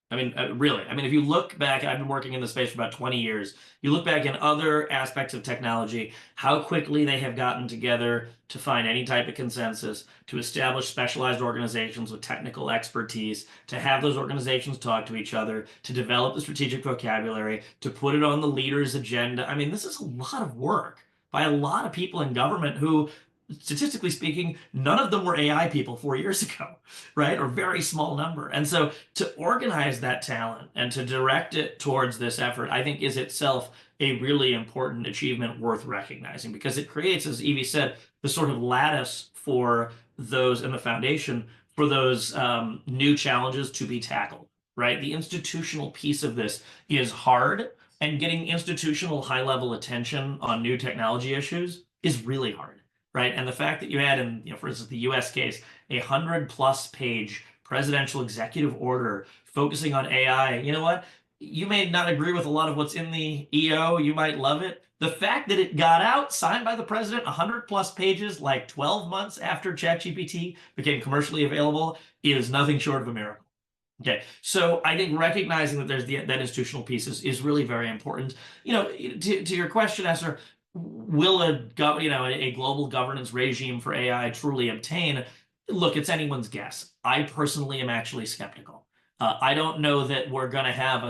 I mean, really, if you look back, I've been working in the space for about 20 years. You look back in other aspects of technology, how quickly they have gotten together to find any type of consensus, to establish specialized organizations with technical expertise, to have those organizations talk to each other, to develop the strategic vocabulary, to put it on the leader's agenda. I mean, this is a lot of work by a lot of people in government who, statistically speaking, none of them were AI people 4 years ago, right? Or very small number. And so to organize that talent and to direct it towards this effort, I think is itself a really important achievement worth recognizing, because it creates, as Evie said, the sort of lattice for those and the foundation for those new challenges to be tackled, right? The institutional piece of this is hard, and getting institutional high-level attention on new technology issues is really hard. Right. And the fact that you had in, for instance, the US case, 100+ page presidential executive order focusing on AI, you know what? You may not agree with a lot of what's in the EO. You might love it. The fact that it got out, signed by the president, 100+ pages, like 12 months after ChatGPT became commercially available, is nothing short of a miracle. Okay, so I think recognizing that there's that institutional piece is really very important. To your question, Esther, will a global governance regime for AI truly obtain? Look, it's anyone's guess. I personally am actually skeptical. I don't know that we're going to have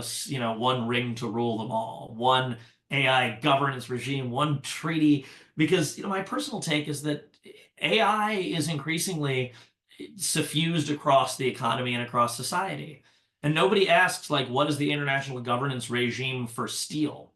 one ring to rule them all, one AI governance regime, one treaty, because my personal take is that AI is increasingly suffused across the economy and across society. And nobody asks, what is the international governance regime for steel?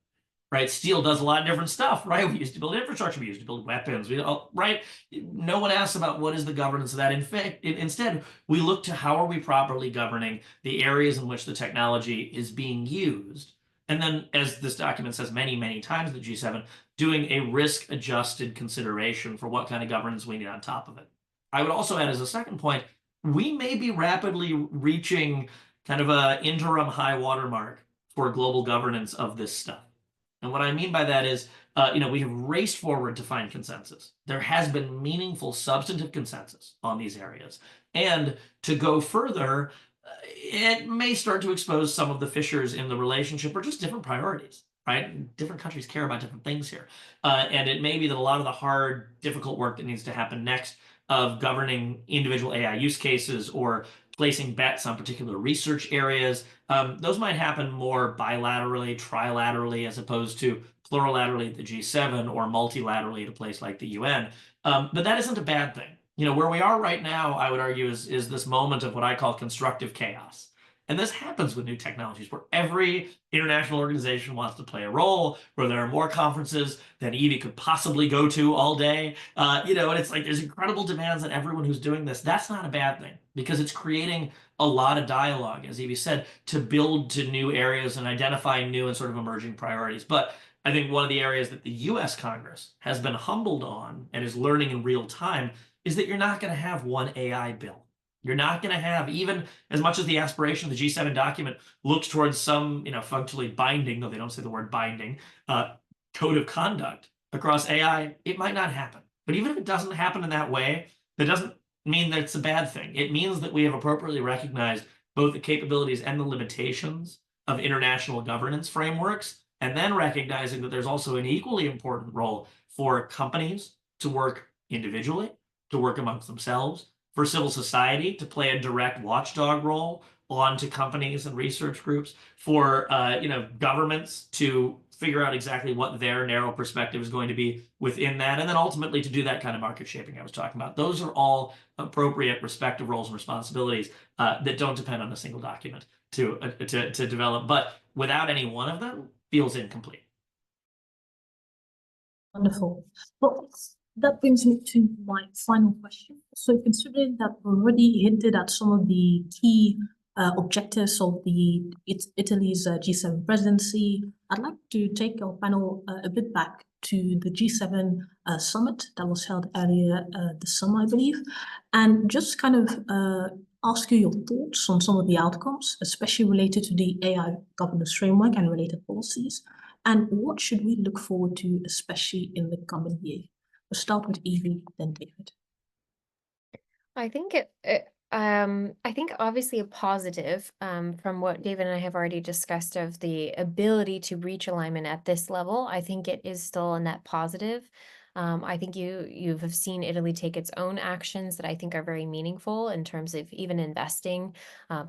Right? Steel does a lot of different stuff, right? We used to build infrastructure, we used to build weapons, right? No one asks about what is the governance of that. In fact, instead, we look to how are we properly governing the areas in which the technology is being used. And then, as this document says many, many times, the G7, doing a risk-adjusted consideration for what kind of governance we need on top of it. I would also add as a second point, we may be rapidly reaching kind of an interim high watermark for global governance of this stuff. And what I mean by that is, we have raced forward to find consensus. There has been meaningful substantive consensus on these areas. And to go further, it may start to expose some of the fissures in the relationship or just different priorities, right? Different countries care about different things here. And it may be that a lot of the hard, difficult work that needs to happen next of governing individual AI use cases or placing bets on particular research areas, those might happen more bilaterally, trilaterally, as opposed to plurilaterally at the G7 or multilaterally at a place like the UN. But that isn't a bad thing. Where we are right now, I would argue, is this moment of what I call constructive chaos. And this happens with new technologies where every international organization wants to play a role, where there are more conferences than Evie could possibly go to all day. And it's like there's incredible demands on everyone who's doing this. That's not a bad thing because it's creating a lot of dialogue, as Evie said, to build to new areas and identify new and sort of emerging priorities. But I think one of the areas that the US Congress has been humbled on and is learning in real time is that you're not going to have one AI bill. You're not going to have, even as much as the aspiration of the G7 document looks towards some, functionally binding, though they don't say the word binding, code of conduct across AI, it might not happen. But even if it doesn't happen in that way, that doesn't mean that it's a bad thing. It means that we have appropriately recognized both the capabilities and the limitations of international governance frameworks, and then recognizing that there's also an equally important role for companies to work individually, to work amongst themselves, for civil society to play a direct watchdog role onto companies and research groups, for governments to figure out exactly what their narrow perspective is going to be within that, and then ultimately to do that kind of market shaping I was talking about. Those are all appropriate respective roles and responsibilities that don't depend on a single document to develop, but without any one of them feels incomplete. Wonderful. Well, that brings me to my final question. So considering that we already hinted at some of the key objectives of Italy's G7 presidency, I'd like to take our panel a bit back to the G7 summit that was held earlier this summer, I believe, and just kind of ask you your thoughts on some of the outcomes, especially related to the AI governance framework and related policies. And what should we look forward to, especially in the coming year? We'll start with Evie, then David. I think obviously a positive from what David and I have already discussed of the ability to reach alignment at this level. I think it is still a net positive. I think you have seen Italy take its own actions that I think are very meaningful in terms of even investing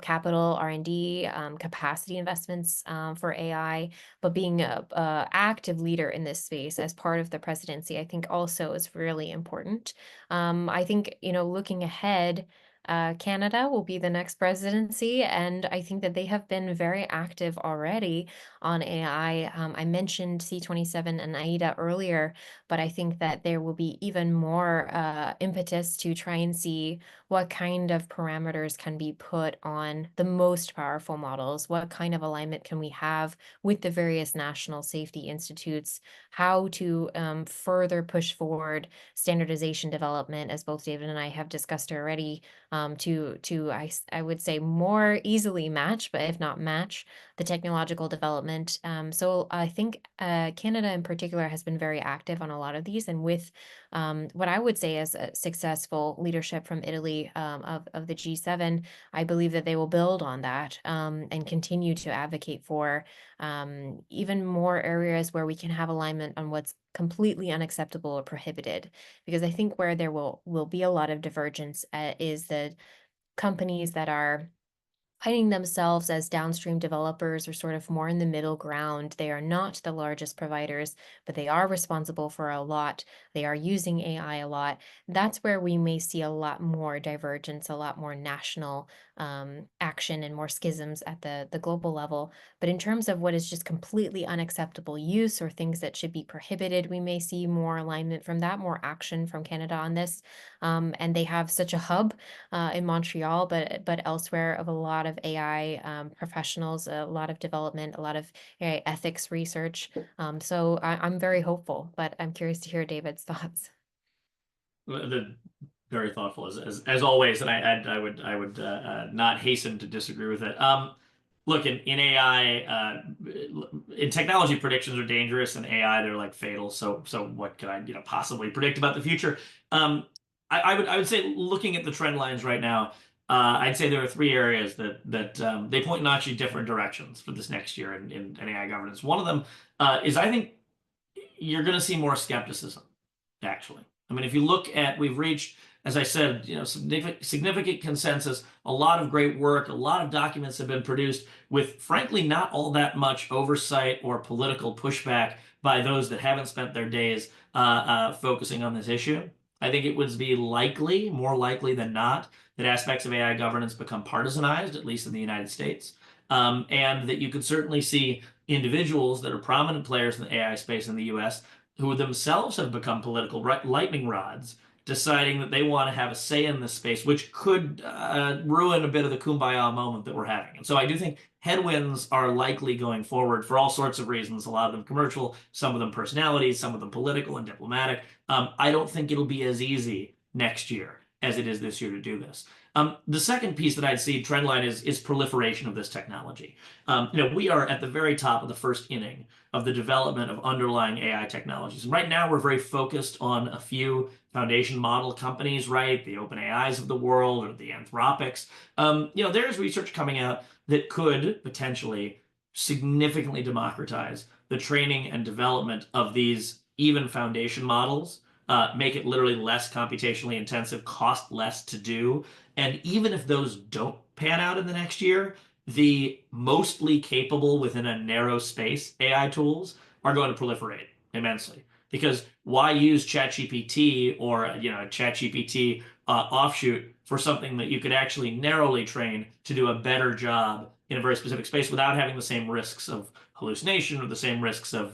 capital, R&D, capacity investments for AI, but being a active leader in this space as part of the presidency, I think also is really important. I think, looking ahead, Canada will be the next presidency, and I think that they have been very active already on AI. I mentioned C27 and AIDA earlier, but I think that there will be even more impetus to try and see what kind of parameters can be put on the most powerful models, what kind of alignment can we have with the various national safety institutes, how to further push forward standardization development, as both David and I have discussed already, I would say more easily match, but if not match, the technological development. So I think Canada in particular has been very active on a lot of these, and with what I would say is a successful leadership from Italy of the G7, I believe that they will build on that and continue to advocate for even more areas where we can have alignment on what's completely unacceptable or prohibited. Because I think where there will be a lot of divergence is the companies that are finding themselves as downstream developers or sort of more in the middle ground. They are not the largest providers, but they are responsible for a lot. They are using AI a lot. That's where we may see a lot more divergence, a lot more national action and more schisms at the global level. But in terms of what is just completely unacceptable use or things that should be prohibited, we may see more alignment from that, more action from Canada on this. And they have such a hub in Montreal, but elsewhere of a lot of AI professionals, a lot of development, a lot of AI ethics research. So I'm very hopeful, but I'm curious to hear David's thoughts. Very thoughtful as always, and I would not hasten to disagree with it. Look, in AI, in technology, predictions are dangerous. In AI, they're like fatal. So what can I possibly predict about the future? I would say, looking at the trend lines right now, I'd say there are three areas that they point in actually different directions for this next year in AI governance. One of them is, I think you're going to see more skepticism, actually. I mean, if you look at, we've reached, as I said, significant consensus, a lot of great work, a lot of documents have been produced with, frankly, not all that much oversight or political pushback by those that haven't spent their days focusing on this issue. I think it would be likely, more likely than not, that aspects of AI governance become partisanized, at least in the United States, and that you could certainly see individuals that are prominent players in the AI space in the US who themselves have become political lightning rods, deciding that they want to have a say in this space, which could ruin a bit of the kumbaya moment that we're having. And so I do think headwinds are likely going forward for all sorts of reasons, a lot of them commercial, some of them personalities, some of them political and diplomatic. I don't think it'll be as easy next year as it is this year to do this. The second piece that I'd see trendline is proliferation of this technology. We are at the very top of the first inning of the development of underlying AI technologies. And right now, we're very focused on a few foundation model companies, right? The OpenAIs of the world or the Anthropics. There's research coming out that could potentially significantly democratize the training and development of these even foundation models, make it literally less computationally intensive, cost less to do. And even if those don't pan out in the next year, the mostly capable within a narrow space AI tools are going to proliferate immensely. Because why use ChatGPT or a ChatGPT offshoot for something that you could actually narrowly train to do a better job in a very specific space without having the same risks of hallucination or the same risks of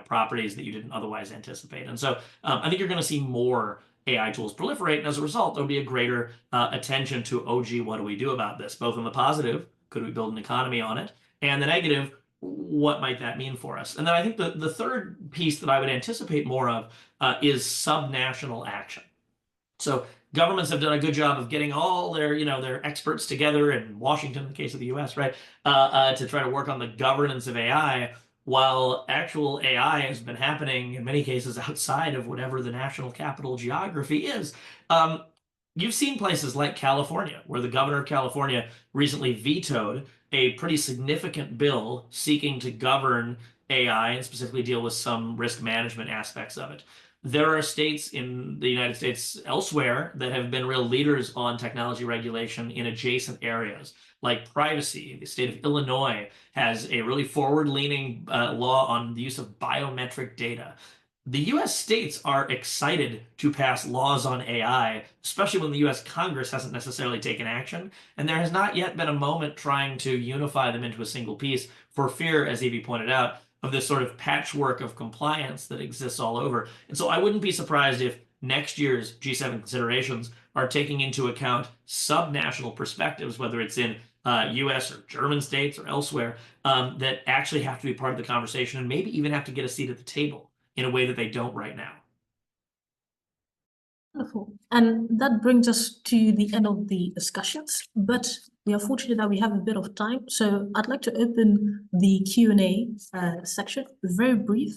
properties that you didn't otherwise anticipate. And so I think you're going to see more AI tools proliferate, and as a result, there'll be a greater attention to, oh, gee, what do we do about this? Both in the positive, could we build an economy on it? And the negative, what might that mean for us? And then I think the third piece that I would anticipate more of is subnational action. So governments have done a good job of getting all their experts together in Washington, in the case of the US, right, to try to work on the governance of AI, while actual AI has been happening in many cases outside of whatever the national capital geography is. You've seen places like California, where the governor of California recently vetoed a pretty significant bill seeking to govern AI and specifically deal with some risk management aspects of it. There are states in the United States elsewhere that have been real leaders on technology regulation in adjacent areas, like privacy. The state of Illinois has a really forward-leaning law on the use of biometric data. The US states are excited to pass laws on AI, especially when the US Congress hasn't necessarily taken action. And there has not yet been a moment trying to unify them into a single piece for fear, as Evie pointed out, of this sort of patchwork of compliance that exists all over. And so I wouldn't be surprised if next year's G7 considerations are taking into account subnational perspectives, whether it's in US or German states or elsewhere, that actually have to be part of the conversation and maybe even have to get a seat at the table in a way that they don't right now. Wonderful. And that brings us to the end of the discussions, but we are fortunate that we have a bit of time. So I'd like to open the Q&A section, very brief.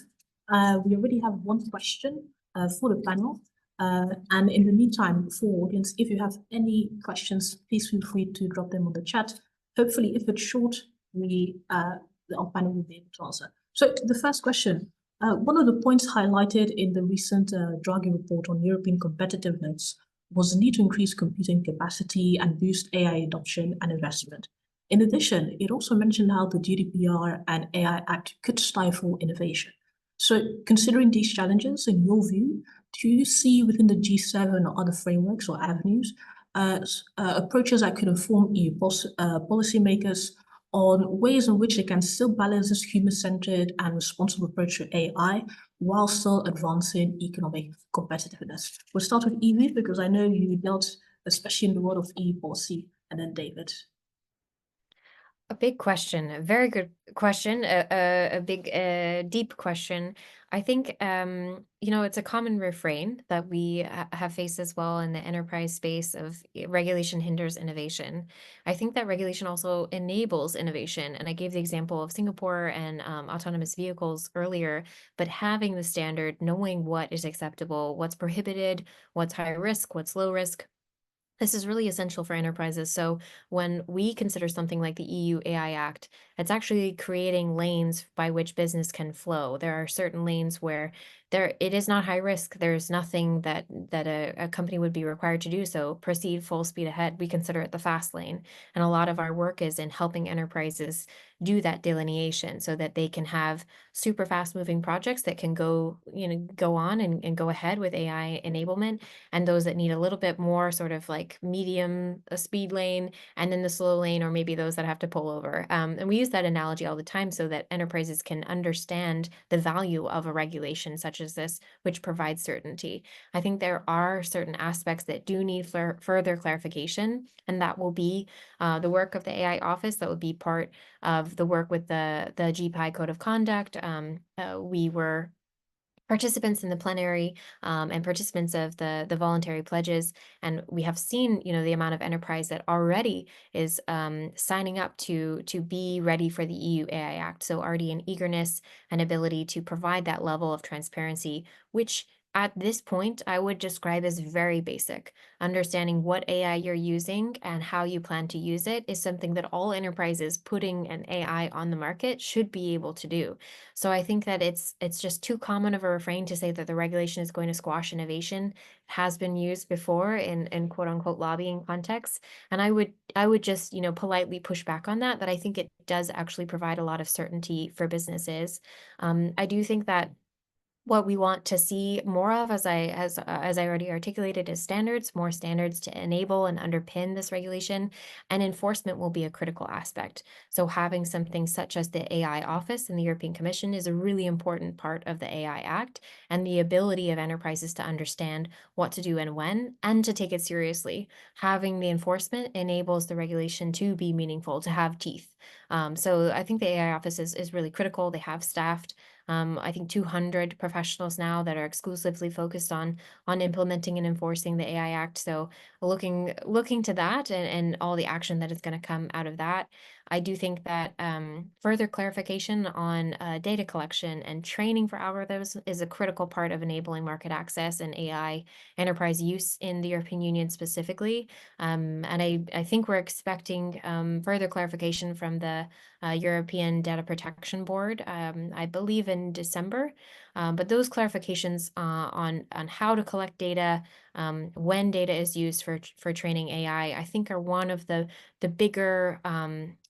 We already have one question for the panel. And in the meantime, for audience, if you have any questions, please feel free to drop them on the chat. Hopefully, if it's short, our panel will be able to answer. So the first question, one of the points highlighted in the recent Draghi report on European competitiveness was the need to increase computing capacity and boost AI adoption and investment. In addition, it also mentioned how the GDPR and AI Act could stifle innovation. So considering these challenges, in your view, do you see within the G7 or other frameworks or avenues approaches that could inform EU policymakers on ways in which they can still balance this human-centered and responsible approach to AI while still advancing economic competitiveness? We'll start with Evie, because I know you dealt, especially in the world of EU policy, and then David. A big question, a very good question, a big, deep question. I think, it's a common refrain that we have faced as well in the enterprise space of regulation hinders innovation. I think that regulation also enables innovation. And I gave the example of Singapore and autonomous vehicles earlier, but having the standard, knowing what is acceptable, what's prohibited, what's high risk, what's low risk. This is really essential for enterprises. So when we consider something like the EU AI Act, it's actually creating lanes by which business can flow. There are certain lanes where it is not high risk. There's nothing that a company would be required to do. So proceed full speed ahead. We consider it the fast lane. And a lot of our work is in helping enterprises do that delineation so that they can have super fast moving projects that can go on and go ahead with AI enablement, and those that need a little bit more sort of like medium speed lane, and then the slow lane, or maybe those that have to pull over. And we use that analogy all the time so that enterprises can understand the value of a regulation such as this, which provides certainty. I think there are certain aspects that do need further clarification, and that will be the work of the AI office. That would be part of the work with the GPI Code of Conduct. We were participants in the plenary and participants of the voluntary pledges, and we have seen the amount of enterprise that already is signing up to be ready for the EU AI Act. So already an eagerness and ability to provide that level of transparency, which at this point I would describe as very basic. Understanding what AI you're using and how you plan to use it is something that all enterprises putting an AI on the market should be able to do. So I think that it's just too common of a refrain to say that the regulation is going to squash innovation. It has been used before in quote unquote lobbying contexts. And I would just, politely push back on that I think it does actually provide a lot of certainty for businesses. I do think that what we want to see more of, as I already articulated, is more standards to enable and underpin this regulation, and enforcement will be a critical aspect. So having something such as the AI Office in the European Commission is a really important part of the AI Act, and the ability of enterprises to understand what to do and when, and to take it seriously. Having the enforcement enables the regulation to be meaningful, to have teeth. So I think the AI Office is really critical. They have staffed I think 200 professionals now that are exclusively focused on implementing and enforcing the AI Act. So looking to that and all the action that is going to come out of that. I do think that further clarification on data collection and training for algorithms is a critical part of enabling market access and AI enterprise use in the European Union specifically. And I think we're expecting further clarification from the European Data Protection Board, I believe in December. But those clarifications on how to collect data, when data is used for training AI, I think are one of the bigger,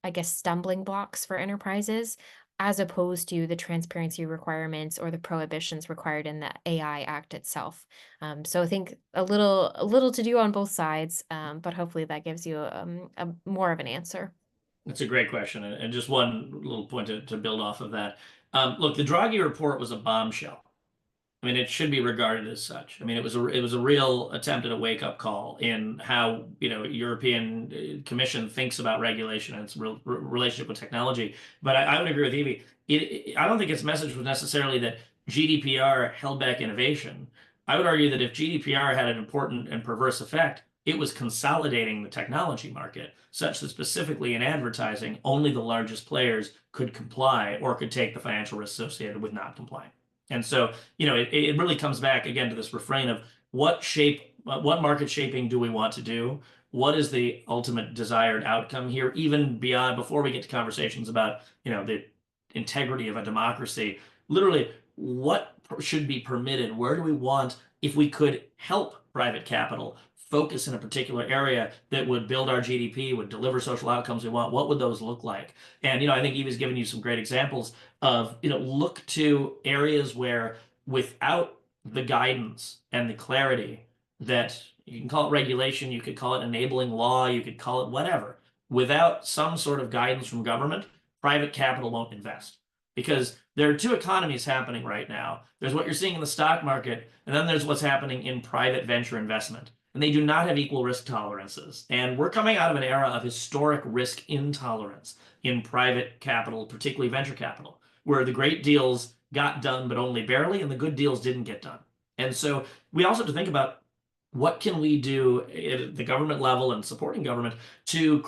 I guess, stumbling blocks for enterprises, as opposed to the transparency requirements or the prohibitions required in the AI Act itself. So I think a little to do on both sides, but hopefully that gives you a more of an answer. That's a great question. And just one little point to build off of that. Look, the Draghi report was a bombshell. I mean, it should be regarded as such. I mean, it was a real attempt at a wake-up call in how, European Commission thinks about regulation and its relationship with technology. But I would agree with Evie. I don't think its message was necessarily that GDPR held back innovation. I would argue that if GDPR had an important and perverse effect, it was consolidating the technology market, such that specifically in advertising, only the largest players could comply or could take the financial risk associated with not complying. And so, it really comes back again to this refrain of what market shaping do we want to do? What is the ultimate desired outcome here, even before we get to conversations about, the integrity of a democracy? Literally, what should be permitted? Where do we want, if we could help private capital focus in a particular area that would build our GDP, would deliver social outcomes we want, what would those look like? And, I think Eva's given you some great examples of, look to areas where without the guidance and the clarity that you can call it regulation, you could call it enabling law, you could call it whatever, without some sort of guidance from government, private capital won't invest. Because there are two economies happening right now. There's what you're seeing in the stock market, and then there's what's happening in private venture investment. And they do not have equal risk tolerances. And we're coming out of an era of historic risk intolerance in private capital, particularly venture capital, where the great deals got done, but only barely, and the good deals didn't get done. And so we also have to think about what can we do at the government level and supporting government to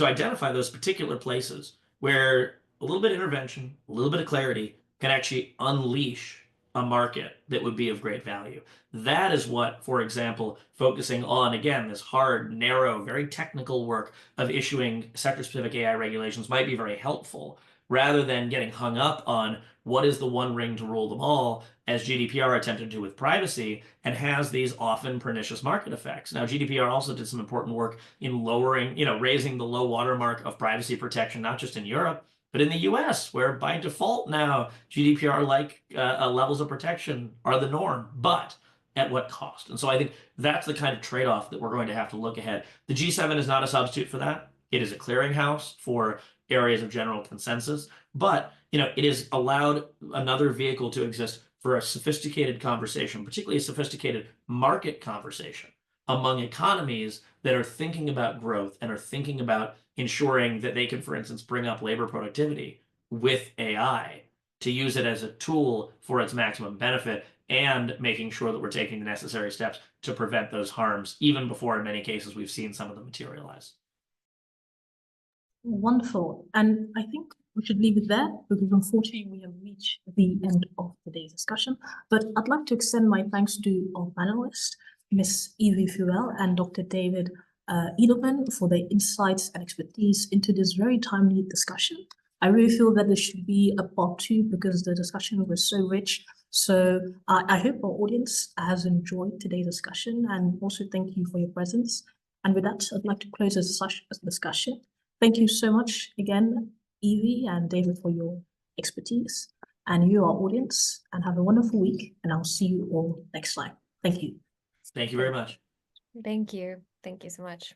identify those particular places where a little bit of intervention, a little bit of clarity can actually unleash a market that would be of great value. That is what, for example, focusing on, again, this hard, narrow, very technical work of issuing sector-specific AI regulations might be very helpful. rather than getting hung up on what is the one ring to rule them all, as GDPR attempted to with privacy, and has these often pernicious market effects. Now, GDPR also did some important work in lowering, raising the low watermark of privacy protection, not just in Europe, but in the US, where by default now, GDPR-like levels of protection are the norm, but at what cost? And so I think that's the kind of trade-off that we're going to have to look ahead. The G7 is not a substitute for that. It is a clearinghouse for areas of general consensus, but it has allowed another vehicle to exist for a sophisticated conversation, particularly a sophisticated market conversation among economies that are thinking about growth and are thinking about ensuring that they can, for instance, bring up labor productivity with AI to use it as a tool for its maximum benefit, and making sure that we're taking the necessary steps to prevent those harms, even before in many cases we've seen some of them materialize. Wonderful. And I think we should leave it there, because unfortunately we have reached the end of today's discussion. But I'd like to extend my thanks to our panelists, Ms. Evie Fuel and Dr. David Edelman, for their insights and expertise into this very timely discussion. I really feel that there should be a part 2, because the discussion was so rich. So I hope our audience has enjoyed today's discussion, and also thank you for your presence. And with that, I'd like to close this discussion. Thank you so much again, Evie and David, for your expertise, and you, our audience, and have a wonderful week. And I'll see you all next time. Thank you. Thank you very much. Thank you. Thank you so much.